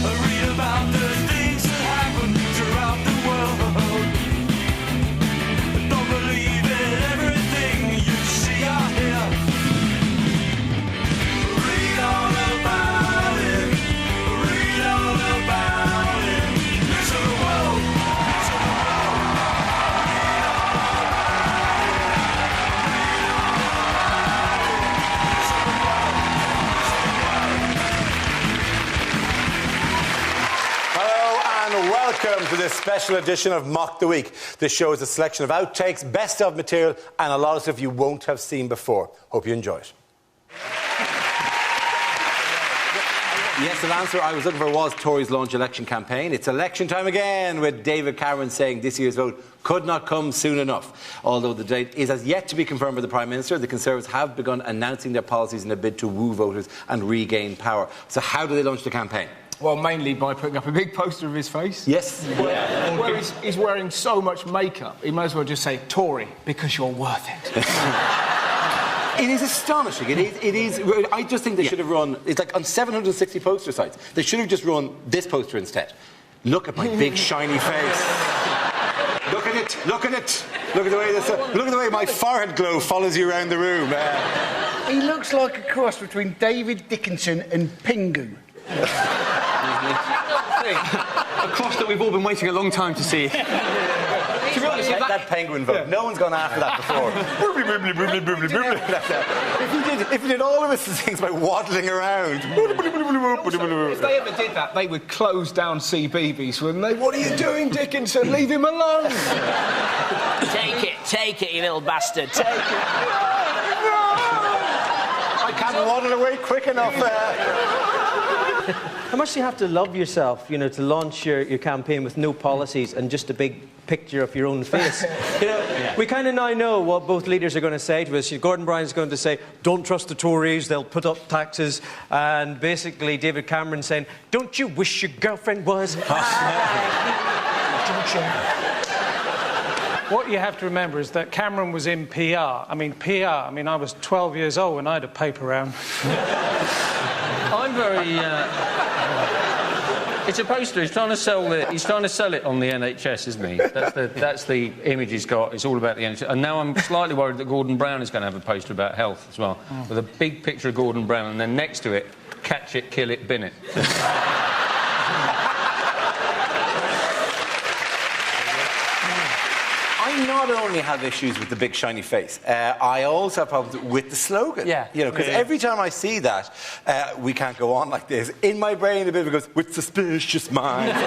Read about the things that happen throughout the world. Don't believe in everything you see or hear. Read all about it. Read all about it. Listen to the world. Listen to the world. Read all Hello and welcome to this special edition of Mock the Week. This show is a selection of outtakes, best of material, and a lot of stuff you won't have seen before. Hope you enjoy it. Yes, the answer I was looking for was Tories' launch election campaign. It's election time again, with David Cameron saying this year's vote could not come soon enough. Although the date is as yet to be confirmed by the Prime Minister, the Conservatives have begun announcing their policies in a bid to woo voters and regain power. So how do they launch the campaign? Well, mainly by putting up a big poster of his face. Yes. Where he's wearing so much makeup, he might as well just say, Tory, because you're worth it. It is astonishing. It is. I just think they should have run. It's like on 760 poster sites. They should have just run this poster instead. Look at my big shiny face. Look at it. Look at it. Look at the way this. Look at the way my forehead glow follows you around the room. He looks like a cross between David Dickinson and Pingu. A cross that we've all been waiting a long time to see. To be honest, that penguin vote, no one's gone after that before. If he did all of his things by waddling around. If they ever did that, they would close down CBeebies, wouldn't they? What are you doing, Dickinson? Leave him alone. Take it, you little bastard. Take it. I can't waddle away quick enough. How much do you have to love yourself, you know, to launch your campaign with no policies and just a big picture of your own face? You know, we kind of now know what both leaders are going to say to us. Gordon Brown's going to say, don't trust the Tories, they'll put up taxes. And basically David Cameron saying, don't you wish your girlfriend was What you have to remember is that Cameron was in PR. I mean, I was 12 years old when I had a paper round. I'm very... It's a poster. He's trying to sell it. He's trying to sell it on the NHS, isn't he? That's the image he's got. It's all about the NHS. And now I'm slightly worried that Gordon Brown is going to have a poster about health as well, with a big picture of Gordon Brown, and then next to it, catch it, kill it, bin it. I not only have issues with the big shiny face, I also have problems with the slogan. Yeah. You know, because every time I see that, we can't go on like this, in my brain a bit of it goes, with suspicious minds.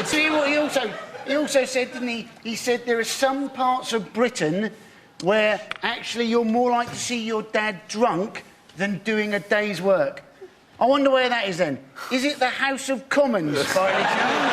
See what he also said, didn't he? He said there are some parts of Britain where actually you're more likely to see your dad drunk than doing a day's work. I wonder where that is then. Is it the House of Commons, by any chance?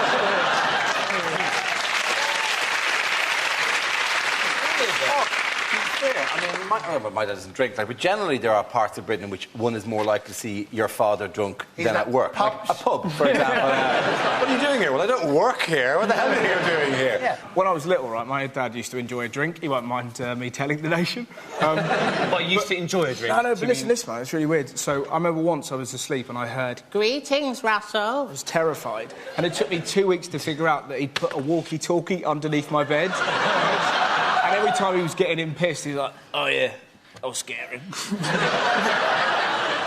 I mean, my dad doesn't drink, but generally there are parts of Britain in which one is more likely to see your father drunk than at work. Like a pub, for example. What are you doing here? Well, I don't work here. What the hell are you doing here? Yeah. When I was little, right, my dad used to enjoy a drink. He won't mind me telling the nation. But you used to enjoy a drink. No, but listen, man, it's really weird. So I remember once I was asleep and I heard, "Greetings, Russell." I was terrified. And it took me 2 weeks to figure out that he'd put a walkie-talkie underneath my bed. And every time he was getting him pissed, he was like, "Oh, yeah, I'll scare him."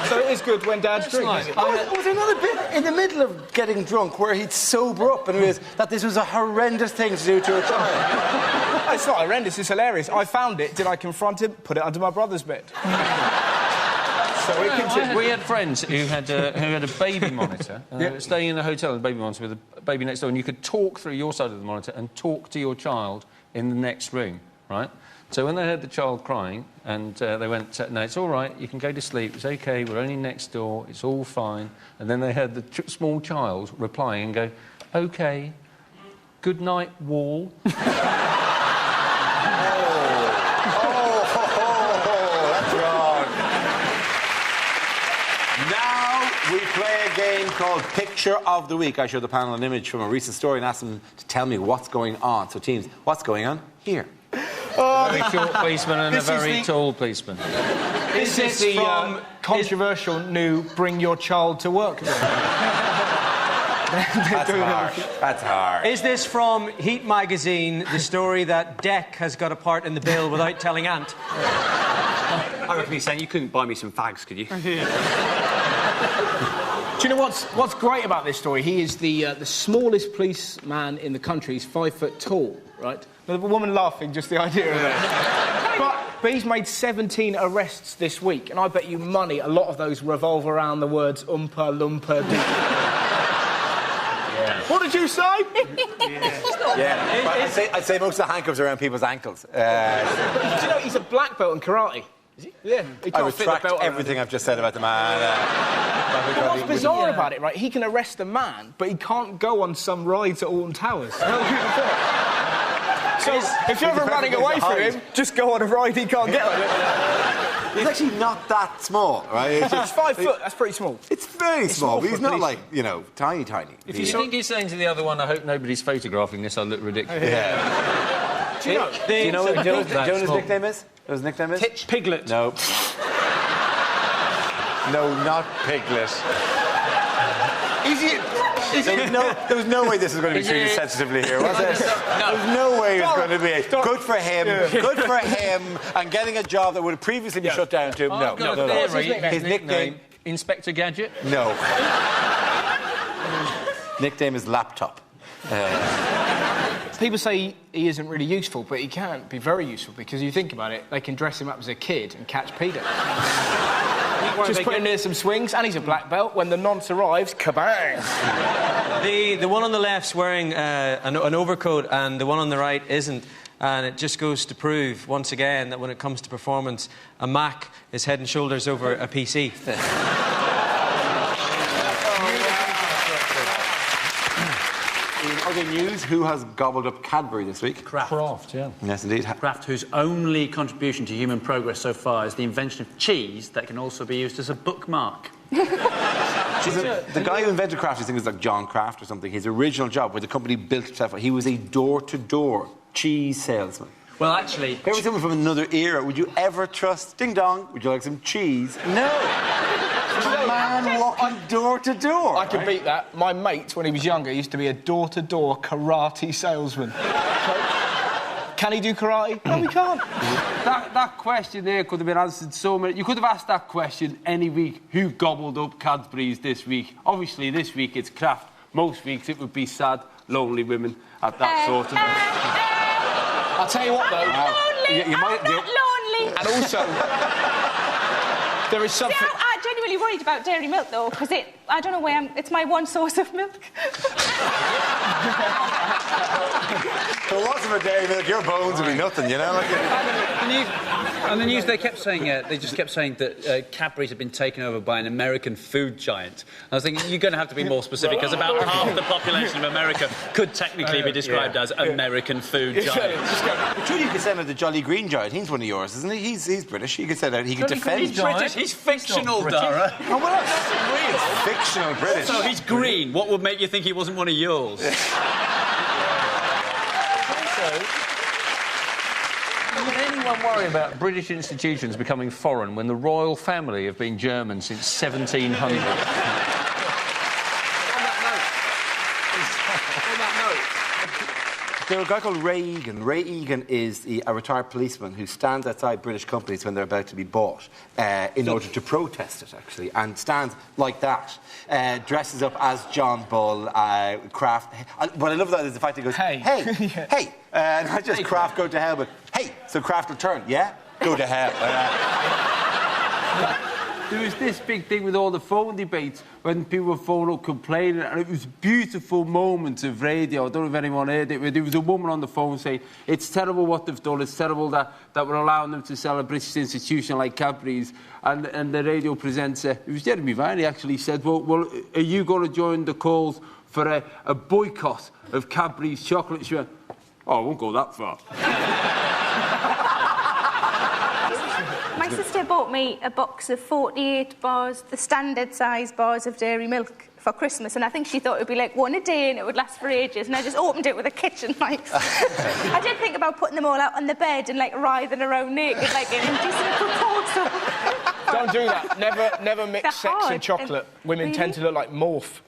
So it is good when dads drink. Was there another bit in the middle of getting drunk where he'd sober up and realised that this was a horrendous thing to do to a child? It's not horrendous, it's hilarious. I found it. Did I confront him? Put it under my brother's bed. We had friends who had a baby monitor, staying in a hotel with a baby monitor with a baby next door, and you could talk through your side of the monitor and talk to your child in the next room, right? So when they heard the child crying, and they went, "No, it's all right, you can go to sleep, it's OK, we're only next door, it's all fine." And then they heard the small child replying and go, "OK, good night, wall." We play a game called Picture of the Week. I show the panel an image from a recent story and ask them to tell me what's going on. So, teams, what's going on here? A very short policeman and a very tall policeman. Is this the controversial new Bring Your Child to Work? That's harsh. That's hard. Is this from Heat magazine, the story that Deck has got a part in the bill without telling Ant? I reckon he's saying you couldn't buy me some fags, could you? Do you know what's great about this story? He is the smallest policeman in the country. He's 5 foot tall, right? The woman laughing, just the idea of that. But he's made 17 arrests this week, and I bet you money a lot of those revolve around the words Oompa Loompa Doo. What did you say? Yeah. I'd say most of the handcuffs are around people's ankles. Do you know he's a black belt in karate? Is he? Yeah. He I can't fit the retract belt everything I've just said about the man. What's bizarre about it, right? He can arrest a man, but he can't go on some rides at Alton Towers. So if you're ever running away from him, just go on a ride he can't get on. He's actually not that small, right? It's 5 foot. That's pretty small. It's very small, but he's not police. like, tiny. If you think he's saying to the other one, I hope nobody's photographing this, I look ridiculous. Yeah. Do you know? Do you know what Joe's nickname is? His nickname is? Piglet. No. No, not Piglet. Is it? There was no way this was going to be treated sensitively here, was there? There was no way it was going to be good for him, and getting a job that would have previously been shut down to him. No. His nickname, Inspector Gadget? No. Nickname is Laptop. People say he isn't really useful, but he can be very useful because you think about it, they can dress him up as a kid and catch Peter. Just put him near some swings, and he's a black belt. When the nonce arrives, kabang! The one on the left's wearing an overcoat, and the one on the right isn't. And it just goes to prove, once again, that when it comes to performance, a Mac is head and shoulders over a PC. In other news, who has gobbled up Cadbury this week? Kraft, yeah. Yes, indeed. Kraft, whose only contribution to human progress so far is the invention of cheese that can also be used as a bookmark. The guy who invented Kraft, I think, was like John Kraft or something. His original job, where the company built itself, he was a door-to-door cheese salesman. Well, actually... If there was someone from another era, would you ever trust... Ding dong, would you like some cheese? No. A man walking door to door. I could beat that. My mate, when he was younger, used to be a door-to-door karate salesman. Can he do karate? No, he can't. That question there could have been answered so many... You could have asked that question any week. Who gobbled up Cadbury's this week? Obviously, this week it's Kraft. Most weeks it would be sad, lonely women at that sort of... I'll tell you what, though... I'm not lonely. And also... there is something... Yeah, I'm genuinely worried about dairy milk, though, because I don't know why it's my one source of milk. If it wasn't for dairy milk, your bones would be nothing, you know? And the news, they just kept saying that Cadbury's had been taken over by an American food giant. I was thinking, you're going to have to be more specific, because about half the population of America could technically be described as American food giant. Truly, you could say that the Jolly Green Giant, he's one of yours, isn't he? He's British. You could say that he could defend... He's British. He's fictional, Dara. Oh, well, that's real. Fictional British. So he's green. What would make you think he wasn't one of yours? Would anyone worry about British institutions becoming foreign when the royal family have been German since 1700? There's a guy called Ray Egan. Ray Egan is a retired policeman who stands outside British companies when they're about to be bought in order to protest it, actually, and stands like that, dresses up as John Bull, Kraft. What I love about it is the fact that he goes, hey, hey, not just Kraft go to hell, but hey, so Kraft will turn, yeah? Go to hell. There was this big thing with all the phone debates when people were phoning up complaining, and it was beautiful moments of radio. I don't know if anyone heard it, but there was a woman on the phone saying, it's terrible what they've done, it's terrible that we're allowing them to sell a British institution like Cadbury's. And the radio presenter, it was Jeremy Vine, he actually said, well, are you going to join the calls for a boycott of Cadbury's chocolate? She went, oh, I won't go that far. My sister bought me a box of 48 bars, the standard size bars of dairy milk for Christmas, and I think she thought it would be like one a day and it would last for ages, and I just opened it with a kitchen knife. I did think about putting them all out on the bed and like writhing around naked like an indecent proposal. Don't do that. Never mix They're sex hard. and chocolate. Women Really? tend to look like Morph.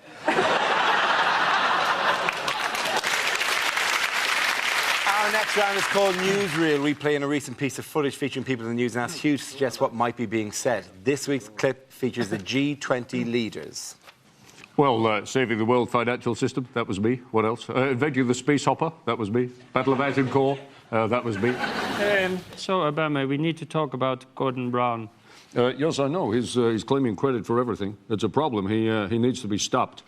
Our next round is called Newsreel. We play in a recent piece of footage featuring people in the news and ask Hugh to suggest what might be being said. This week's clip features the G20 leaders. Well, saving the world financial system, that was me. What else? Inventing the space hopper, that was me. Battle of Agincourt, that was me. So, Obama, we need to talk about Gordon Brown. Yes, I know. He's claiming credit for everything. It's a problem. He needs to be stopped.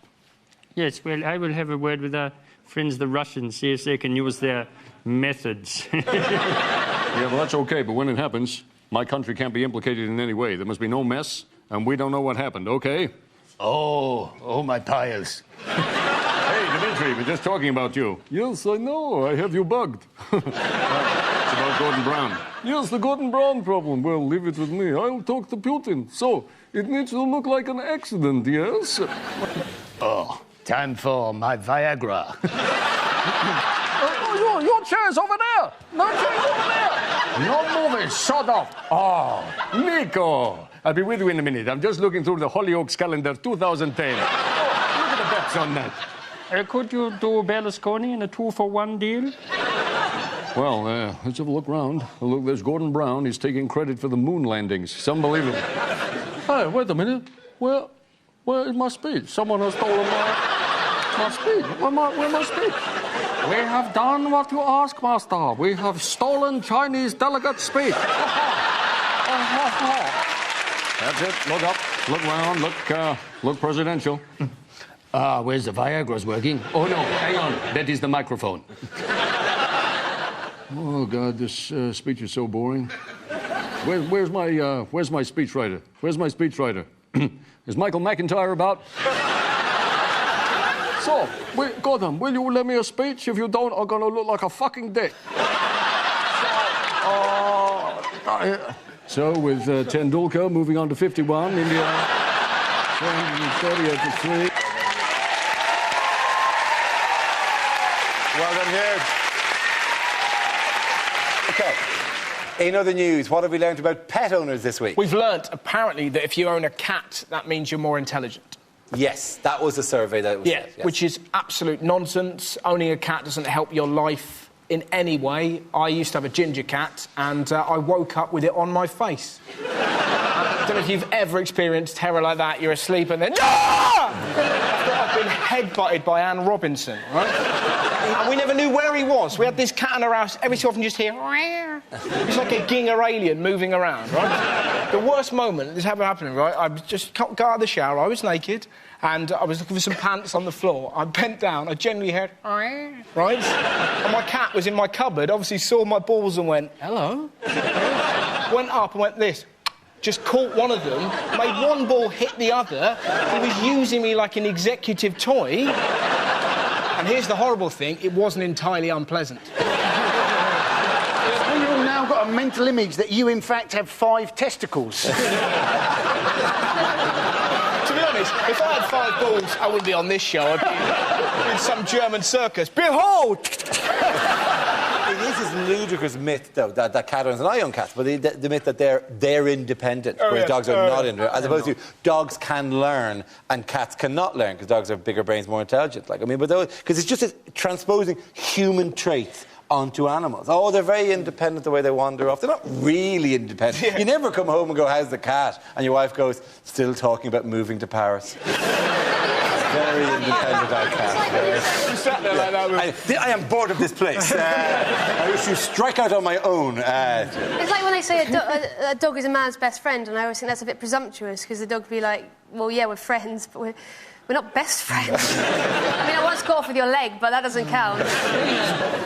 Yes, well, I will have a word with our friends, the Russians, see if they can use their methods. Yeah, well, that's okay, but when it happens, my country can't be implicated in any way. There must be no mess, and we don't know what happened, okay? Oh, my piles. Hey, Dmitri, we're just talking about you. Yes, I know. I have you bugged. It's about Gordon Brown. Yes, the Gordon Brown problem. Well, leave it with me. I'll talk to Putin. So, it needs to look like an accident, yes? Oh, time for my Viagra. Your chair's over there. No chair's over there. No moving. Shut up. Oh, Nico. I'll be with you in a minute. I'm just looking through the Hollyoaks calendar 2010. Look at the bets on that. Could you do Berlusconi in a 2-for-1 deal? Well, let's have a look round. Look, there's Gordon Brown. He's taking credit for the moon landings. It's unbelievable. Hey, wait a minute. Where is my speech? Someone has stolen my speech. Where's my speech? We have done what you asked, Master. We have stolen Chinese delegate speech. That's it. Look up. Look round. Look presidential. Where's the Viagra's working? Oh, no. Hang on. That is the microphone. Oh, God, this speech is so boring. Where's my speechwriter? Where's my speechwriter? Is Michael McIntyre about? So, Gordon, will you let me a speech? If you don't, I'm gonna look like a fucking dick. So, with Tendulkar moving on to 51, India 230 to 3. Well done, Hugh. Okay. In other news, what have we learned about pet owners this week? We've learnt, apparently, that if you own a cat, that means you're more intelligent. Yes, that was a survey that was Yeah, said, yes. which is absolute nonsense. Owning a cat doesn't help your life in any way. I used to have a ginger cat, and I woke up with it on my face. I don't know if you've ever experienced terror like that. You're asleep and then... I've been headbutted by Anne Robinson, right? And we never knew where he was. We had this cat in our house. Every so often you just hear... It's like a Ginger alien moving around, right? The worst moment, this ever happening, right? I just got out of the shower, I was naked, and I was looking for some pants on the floor. I bent down, I genuinely heard... Right? And my cat was in my cupboard, obviously saw my balls and went, hello? Went up and went this. Just caught one of them, made one ball hit the other. He was using me like an executive toy. And here's the horrible thing, it wasn't entirely unpleasant. Well, you've now got a mental image that you, in fact, have 5 testicles. To be honest, if I had 5 balls, I wouldn't be on this show. I'd be in some German circus. Behold! It is this ludicrous myth, though, that cat owners, and I own cats, but the myth that they're independent, whereas dogs are not independent, as opposed to dogs can learn and cats cannot learn, because dogs have bigger brains, more intelligent. Like, I mean, but because it's just transposing human traits onto animals. Oh, they're very independent the way they wander off. They're not really independent. Yeah. You never come home and go, how's the cat? And your wife goes, still talking about moving to Paris. Very independent, our cat. You sat there like that. I am bored of this place. I wish to strike out on my own. It's like when they say a dog is a man's best friend, and I always think that's a bit presumptuous, because the dog would be like, well, yeah, we're friends, but we're not best friends. I mean, I once got off with your leg, but that doesn't count.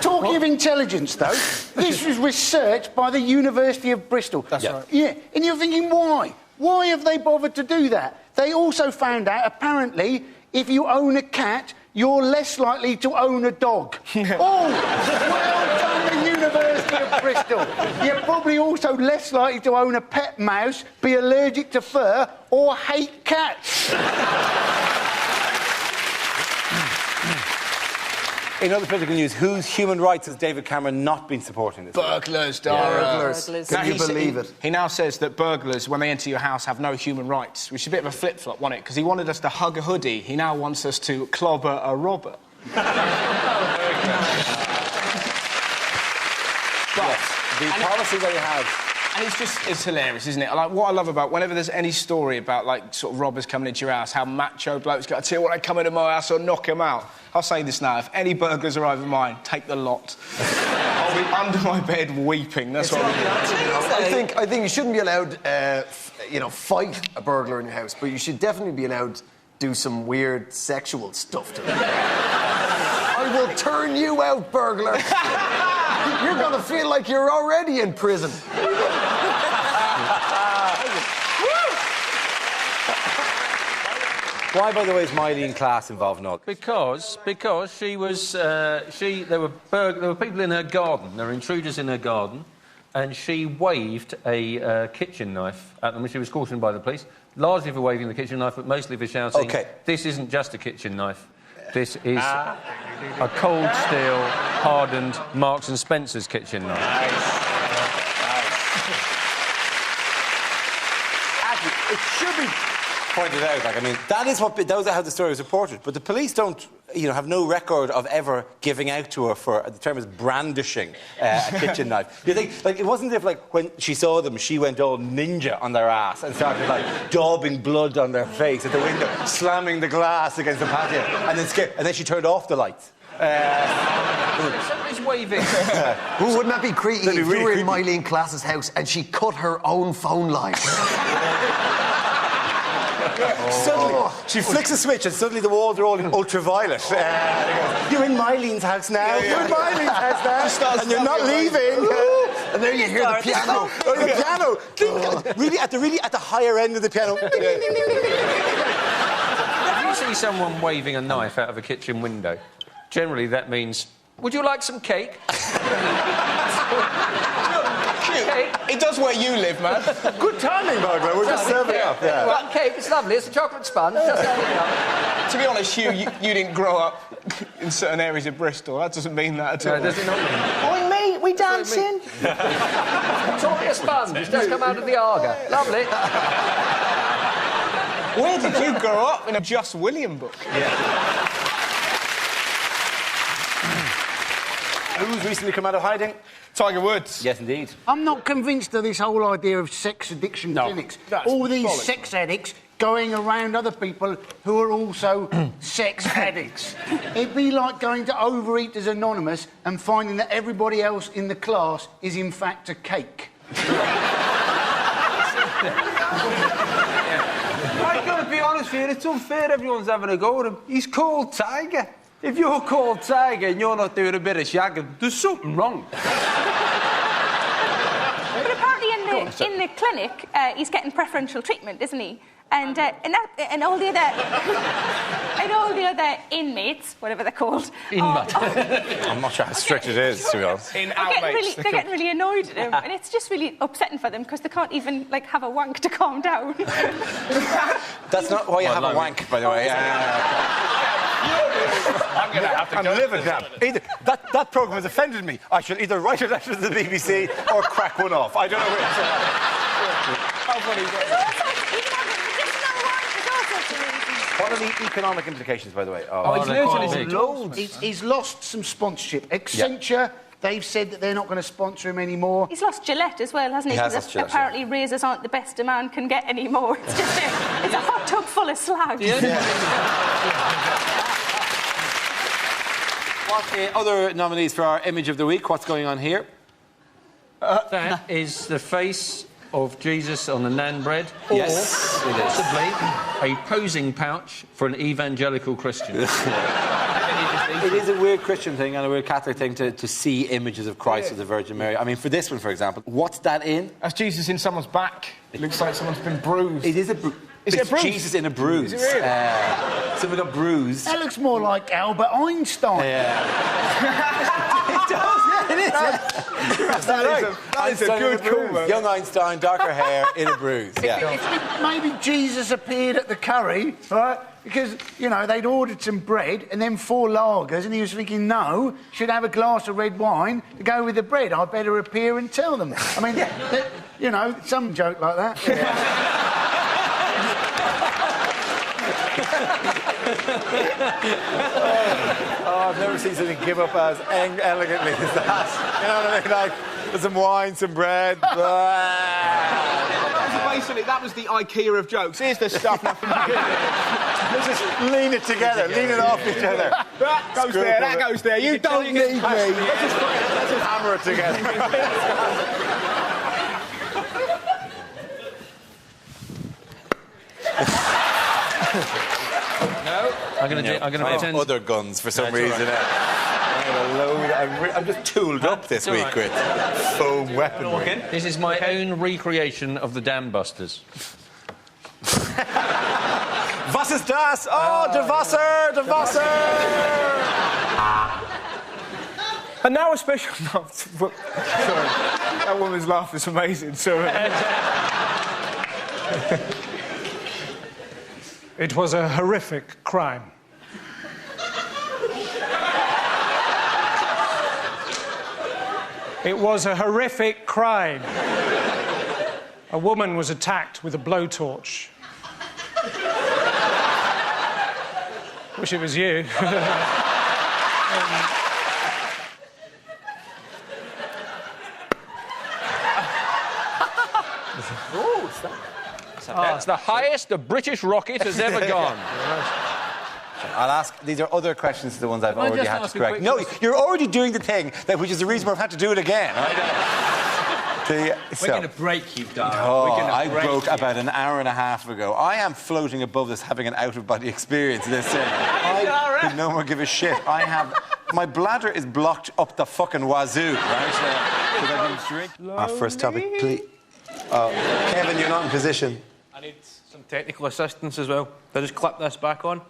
Talking of intelligence, though, this was researched by the University of Bristol. That's right. Yeah, and you're thinking, why? Why have they bothered to do that? They also found out, apparently, if you own a cat, you're less likely to own a dog. Oh, well done, the University of Bristol. You're probably also less likely to own a pet mouse, be allergic to fur, or hate cats. In other political news, whose human rights has David Cameron not been supporting this? Burglars, Dara. Burglars. Can you believe it? He now says that burglars, when they enter your house, have no human rights, which is a bit of a flip-flop, wasn't it? Because he wanted us to hug a hoodie. He now wants us to clobber a robber. The policy that he has. And it's hilarious, isn't it? Like, what I love about, whenever there's any story about, like, sort of robbers coming into your house, how macho blokes got to tell you when they come into my house or knock them out. I'll say this now, if any burglars arrive at mine, take the lot. I'll be under my bed weeping, that's what I'm doing. I think you shouldn't be allowed, fight a burglar in your house, but you should definitely be allowed to do some weird sexual stuff to them. I will turn you out, burglar. You're going to feel like you're already in prison. Why, by the way, is Miley Class involved in all? Because she was there were people in her garden. There were intruders in her garden, and she waved a kitchen knife at them when she was cautioned by the police. Largely for waving the kitchen knife, but mostly for shouting, "This isn't just a kitchen knife. This is a cold steel, hardened Marks and Spencer's kitchen knife." Actually, it should be pointed out. Like, I mean, that is how the story was reported. But the police don't, have no record of ever giving out to her for the term is brandishing a kitchen knife. You think, like, it wasn't as if, like, when she saw them, she went all ninja on their ass and started, like, daubing blood on their face at the window, slamming the glass against the patio, and then she turned off the lights. Somebody's waving. Wouldn't that be creepy if you were in Miley Class's house and she cut her own phone line? Suddenly, she flicks a switch and suddenly the walls are all in ultraviolet. You're in Mylene's house now. You're in Mylene's house now. And you're not leaving. And there you hear the piano. Oh, the piano. Really at the higher end of the piano. If you see someone waving a knife out of a kitchen window, generally that means, "Would you like some cake?" It does where you live, man. Good timing, burglar. We're just serving up. Yeah. Well, cake, it's lovely. It's a chocolate sponge. Just To be honest, Hugh, you didn't grow up in certain areas of Bristol. That doesn't mean that at all. Does it not mean? Oh, me? We dancing? Chocolate sponge. It's just come out of the Arga. Lovely. Where did you grow up? In a Just William book? Yeah. Who's recently come out of hiding? Tiger Woods. Yes, indeed. I'm not convinced of this whole idea of sex addiction clinics. All these sex addicts going around other people who are also sex addicts. It'd be like going to Overeaters Anonymous and finding that everybody else in the class is in fact a cake. I've got to be honest with you, it's unfair everyone's having a go at him. He's called Tiger. If you're called Tiger and you're not doing a bit of shagging, there's something wrong. But apparently in the clinic, he's getting preferential treatment, isn't he? And all the other inmates, whatever they're called. I'm not sure how strict it is, to be honest. They're getting really annoyed at him, and it's just really upsetting for them because they can't even have a wank to calm down. That's not why you have a wank, by the way. I'm going to have to I'm livid now. That programme has offended me. I should either write a letter to the BBC or crack one off. I don't know which. How funny is that? What are the economic implications, by the way? He's lost some sponsorship. Accenture, they've said that they're not going to sponsor him anymore. He's lost Gillette as well, hasn't he? Because apparently razors aren't the best a man can get anymore. It's just it's a hot tub full of slag. What other nominees for our Image of the Week? What's going on here? That is the face of Jesus on the naan bread. Yes, or possibly a posing pouch for an evangelical Christian. It is a weird Christian thing and a weird Catholic thing to see images of Christ of the Virgin Mary. I mean, for this one, for example, what's that in? That's Jesus in someone's back. It looks like someone's been bruised. It is a bruise. Is it a bruise? Jesus in a bruise. Is it really? Someone got bruised. That looks more like Albert Einstein. Yeah. It does, yeah. It is. That is a good call, man. Young Einstein, darker hair, in a bruise. Yeah. If maybe Jesus appeared at the curry, right? Because, you know, they'd ordered some bread and then 4 lagers, and he was thinking, no, should have a glass of red wine to go with the bread. I'd better appear and tell them. I mean, you know, some joke like that. I've never seen something give up as elegantly as that. You know what I mean? Like, there's some wine, some bread. Basically, that was the IKEA of jokes. Here's the stuff. Let's just lean it together, lean it off each other. That goes there, that goes there. You don't need me. Let's just hammer it together. No. I'm going to pretend. Other guns for some reason. I'm just tooled up this week with foam weaponry. This is my own recreation of the Dam Busters. Was ist das? Oh, der Wasser, der Wasser! And now a special... No, sorry. That woman's laugh is amazing, sorry. It was a horrific crime. It was a horrific crime. A woman was attacked with a blowtorch. Wish it was you. That's the highest the British rocket has ever gone. I'll ask. These are other questions to the ones I've already had to correct. No, you're already doing the thing which is the reason we've had to do it again. We're going to break you, darling. Oh, I broke about an hour and a half ago. I am floating above this, having an out-of-body experience. This thing. I could no more give a shit. My bladder is blocked up the fucking wazoo. Right? Our first topic, please. Kevin, you're not in position. I need some technical assistance as well. Can I just clip this back on?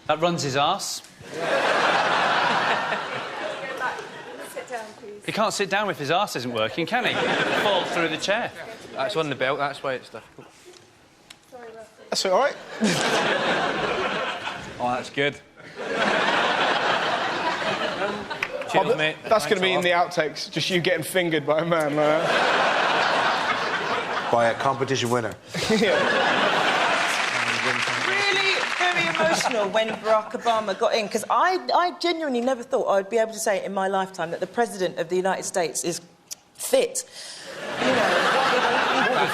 That runs his arse. Sit down, please. He can't sit down if his arse isn't working, can he? He'll fall through the chair. That's on the belt, that's why it's difficult. Sorry, Russell. That's all right. Oh, that's good. Cheers, mate. That's going to be in the outtakes, just you getting fingered by a man like that. By a competition winner. Really very emotional when Barack Obama got in, because I genuinely never thought I'd be able to say in my lifetime that the President of the United States is fit. You know...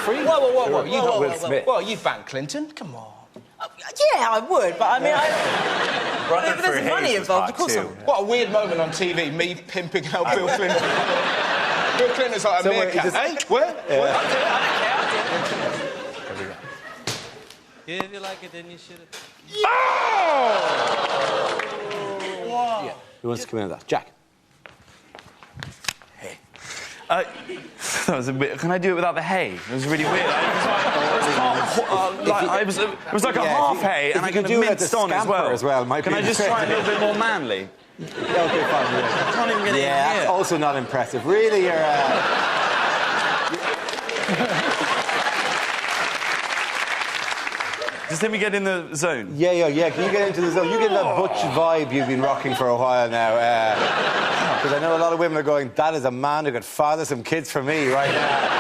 Whoa. You got Will Smith. Well, you'd ban Clinton. Come on. Yeah, I would, but I mean, if there's money involved, of course I would. What a weird moment on TV, me pimping out Bill Clinton. Bill Clinton's like a meerkat. Hey, where? I'll do it. Yeah, if you like it, then you should have... Oh! Wow. Yeah. Who wants to come in with that? Jack. Hey. That was a bit... Can I do it without the hay? It was really weird. It was like a half hay, and I kind of minced on as well. Can I just try a little bit more manly? Okay, fine. Yeah. I can't even get it in here. That's also not impressive. Really, you're... Just let me get in the zone. Yeah. Can you get into the zone? You get that butch vibe you've been rocking for a while now. Because I know a lot of women are going, that is a man who could father some kids for me right now.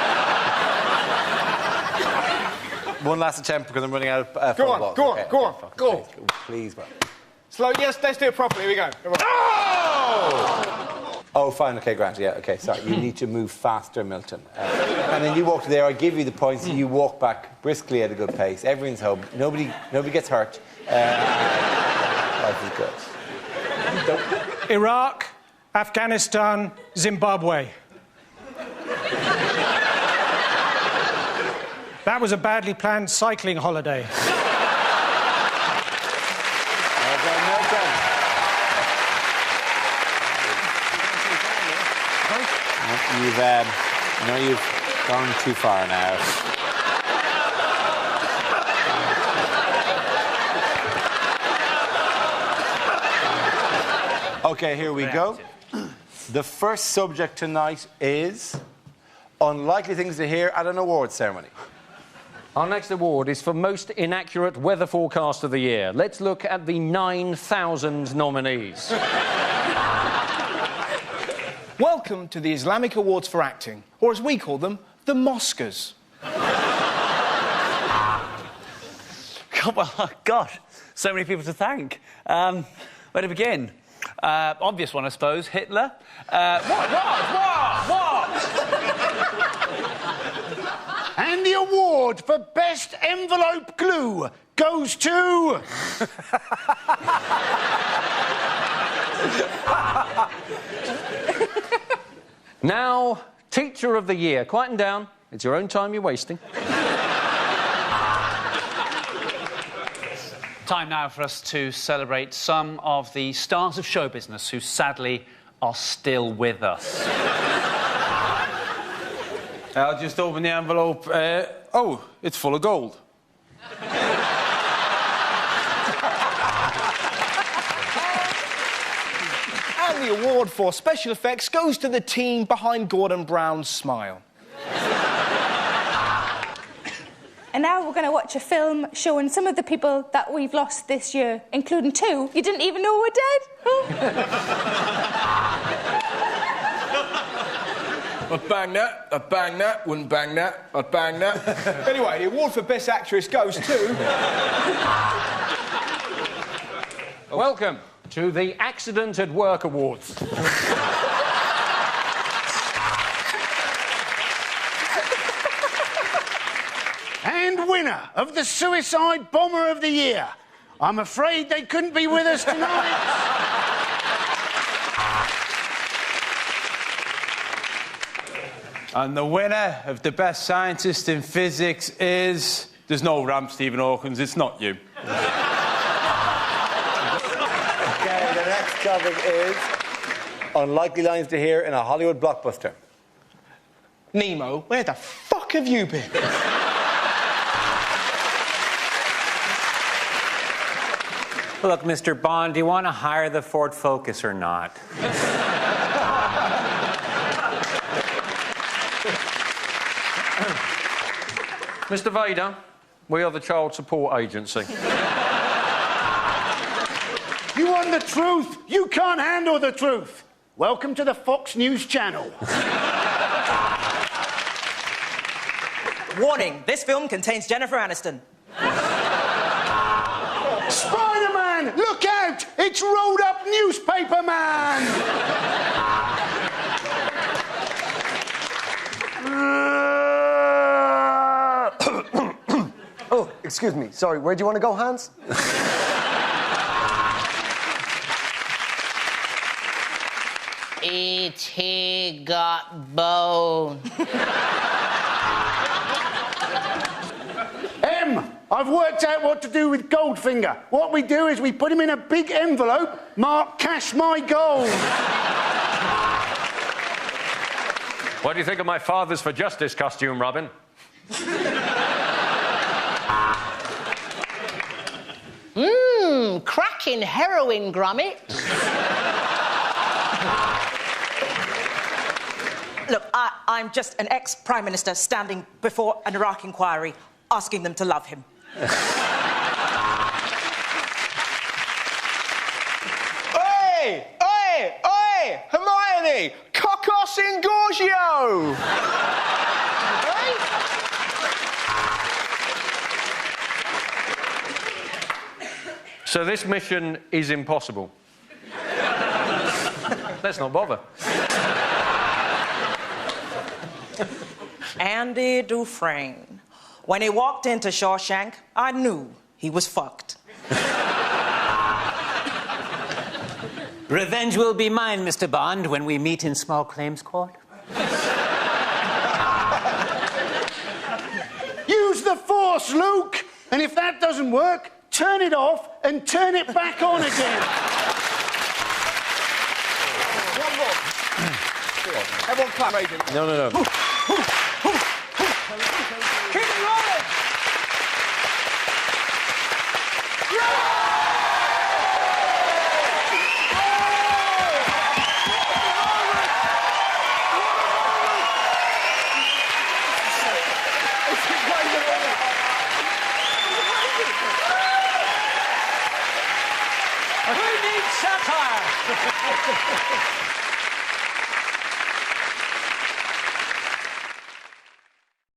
One last attempt because I'm running out of Go on. Please, bro. Slow, yes, let's do it properly. Here we go. Oh, fine. OK, Grant. Yeah, OK, sorry. You need to move faster, Milton. And then you walk there. I give you the points. You walk back briskly at a good pace. Everyone's home. Nobody gets hurt. Life is good. Iraq, Afghanistan, Zimbabwe. That was a badly planned cycling holiday. You've gone too far now. OK, OK, here we go. The first subject tonight is unlikely things to hear at an awards ceremony. Our next award is for most inaccurate weather forecast of the year. Let's look at the 9,000 nominees. Welcome to the Islamic Awards for Acting, or as we call them, the Moscas. Oh, God, so many people to thank. Where to begin? Obvious one, I suppose. Hitler. What? And the award for best envelope glue goes to... Now, Teacher of the Year. Quieten down. It's your own time you're wasting. Time now for us to celebrate some of the stars of show business who sadly are still with us. I'll just open the envelope. Oh, it's full of gold. And the award for special effects goes to the team behind Gordon Brown's smile. And now we're going to watch a film showing some of the people that we've lost this year, including 2 you didn't even know were dead. I'd bang that, wouldn't bang that, I'd bang that. Anyway, the award for Best Actress goes to... Welcome to the Accident at Work Awards. And winner of the Suicide Bomber of the Year. I'm afraid they couldn't be with us tonight. And the winner of the best scientist in physics is... There's no ramp, Stephen Hawkins, it's not you. OK, the next topic is unlikely lines to hear in a Hollywood blockbuster. Nemo, where the fuck have you been? Look, Mr. Bond, do you want to hire the Ford Focus or not? Mr. Vader, we are the Child Support Agency. You want the truth? You can't handle the truth. Welcome to the Fox News Channel. Warning, this film contains Jennifer Aniston. Spider-Man, look out! It's rolled up newspaper man! Oh, excuse me. Sorry, where do you want to go, Hans? E.T. got bone. I've worked out what to do with Goldfinger. What we do is we put him in a big envelope marked Cash My Gold. What do you think of my Fathers for Justice costume, Robin? Cracking heroin, Gromit. Look, I'm just an ex-Prime Minister standing before an Iraq inquiry, asking them to love him. Oi! Oi! Oi! Hermione! Cocos Ingorgio! So this mission is impossible. Let's not bother. Andy Dufresne. When he walked into Shawshank, I knew he was fucked. Revenge will be mine, Mr. Bond, when we meet in small claims court. Use the Force, Luke! And if that doesn't work, turn it off and turn it back on again. One more. Everyone clap, Agent. No. Keep it rolling! Who needs satire?